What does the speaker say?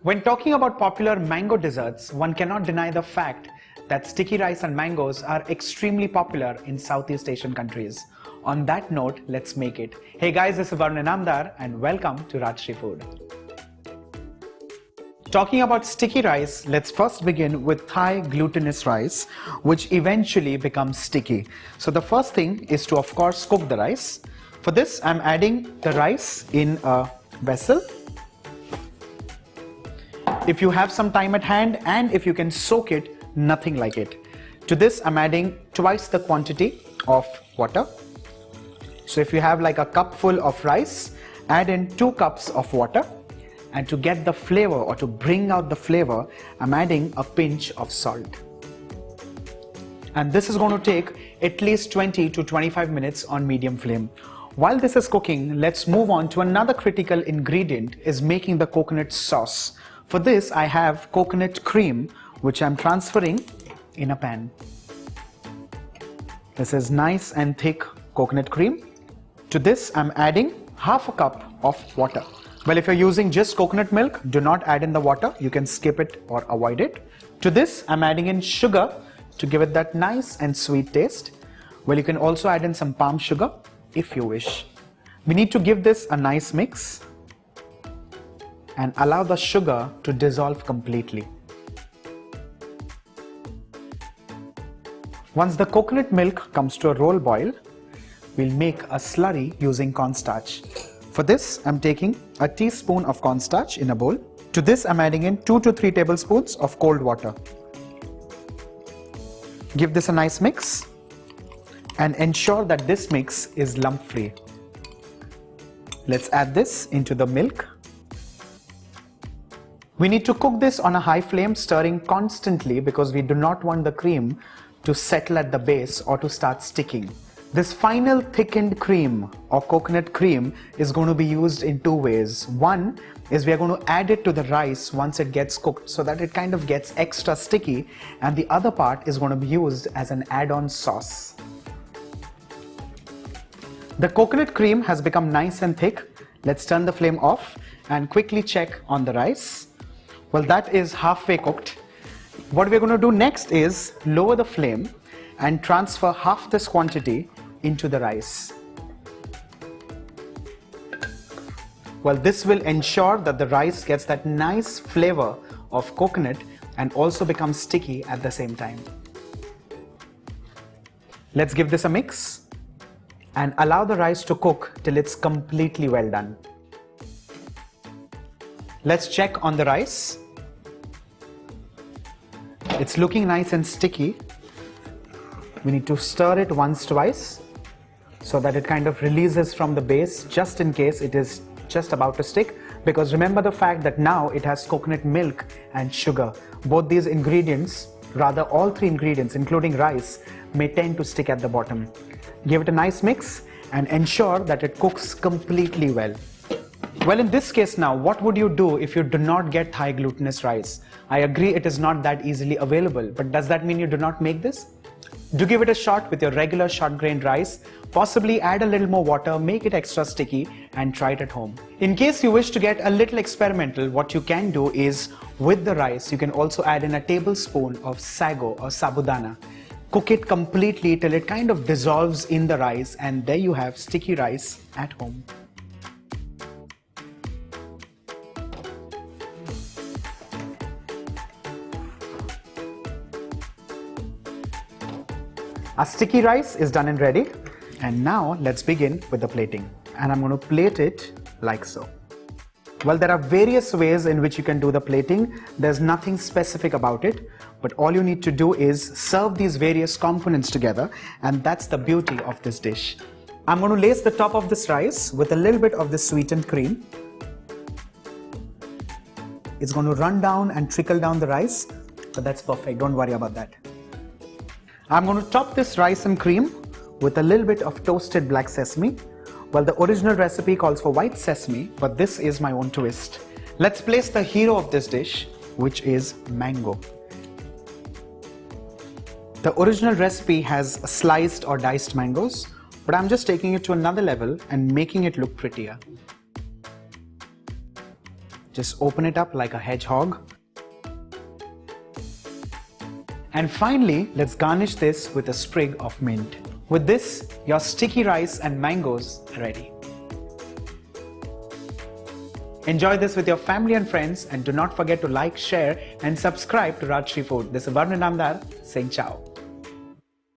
When talking about popular mango desserts, one cannot deny the fact that sticky rice and mangoes are extremely popular in Southeast Asian countries. On that note, let's make it. Hey guys, this is Varun Inamdar and welcome to Rajshri Food. Talking about sticky rice, let's first begin with Thai glutinous rice, which eventually becomes sticky. So the first thing is to, of course, cook the rice. For this, I'm adding the rice in a vessel. If you have some time at hand and if you can soak it, nothing like it. To this, I'm adding twice the quantity of water. So if you have like a cup full of rice, add in 2 cups of water. And to get the flavor or to bring out the flavor, I'm adding a pinch of salt. And this is going to take at least 20 to 25 minutes on medium flame. While this is cooking, let's move on to another critical ingredient, is making the coconut sauce. For this, I have coconut cream, which I'm transferring in a pan. This is nice and thick coconut cream. To this, I'm adding half a cup of water. Well, if you're using just coconut milk, do not add in the water. You can skip it or avoid it. To this, I'm adding in sugar to give it that nice and sweet taste. Well, you can also add in some palm sugar if you wish. We need to give this a nice mix and allow the sugar to dissolve completely. Once the coconut milk comes to a roll boil, we'll make a slurry using cornstarch. For this, I'm taking a teaspoon of cornstarch in a bowl. To this, I'm adding in 2 to 3 tablespoons of cold water. Give this a nice mix and ensure that this mix is lump-free. Let's add this into the milk. We need to cook this on a high flame, stirring constantly because we do not want the cream to settle at the base or to start sticking. This final thickened cream or coconut cream is going to be used in 2 ways. One is we are going to add it to the rice once it gets cooked so that it kind of gets extra sticky, and the other part is going to be used as an add-on sauce. The coconut cream has become nice and thick. Let's turn the flame off and quickly check on the rice. Well, that is halfway cooked. What we're going to do next is lower the flame and transfer half this quantity into the rice. Well, this will ensure that the rice gets that nice flavor of coconut and also becomes sticky at the same time. Let's give this a mix and allow the rice to cook till it's completely well done. Let's check on the rice. It's looking nice and sticky. We need to stir it once, twice so that it kind of releases from the base just in case it is just about to stick, because remember the fact that now it has coconut milk and sugar. Both these ingredients, rather all 3 ingredients including rice, may tend to stick at the bottom. Give it a nice mix and ensure that it cooks completely well. Well, in this case now, what would you do if you do not get Thai glutinous rice? I agree it is not that easily available, but does that mean you do not make this? Do give it a shot with your regular short-grained rice. Possibly add a little more water, make it extra sticky, and try it at home. In case you wish to get a little experimental, what you can do is, with the rice, you can also add in a tablespoon of sago or sabudana. Cook it completely till it kind of dissolves in the rice, and there you have sticky rice at home. Our sticky rice is done and ready, and now let's begin with the plating. And I'm going to plate it like so. Well, there are various ways in which you can do the plating. There's nothing specific about it, but all you need to do is serve these various components together, and that's the beauty of this dish. I'm going to lace the top of this rice with a little bit of the sweetened cream. It's going to run down and trickle down the rice, but that's perfect. Don't worry about that. I'm going to top this rice and cream with a little bit of toasted black sesame. Well, the original recipe calls for white sesame, but this is my own twist. Let's place the hero of this dish, which is mango. The original recipe has sliced or diced mangoes, but I'm just taking it to another level and making it look prettier. Just open it up like a hedgehog. And finally, let's garnish this with a sprig of mint. With this, your sticky rice and mangoes are ready. Enjoy this with your family and friends, and do not forget to like, share and subscribe to Rajshri Food. This is Varun Inamdar saying ciao.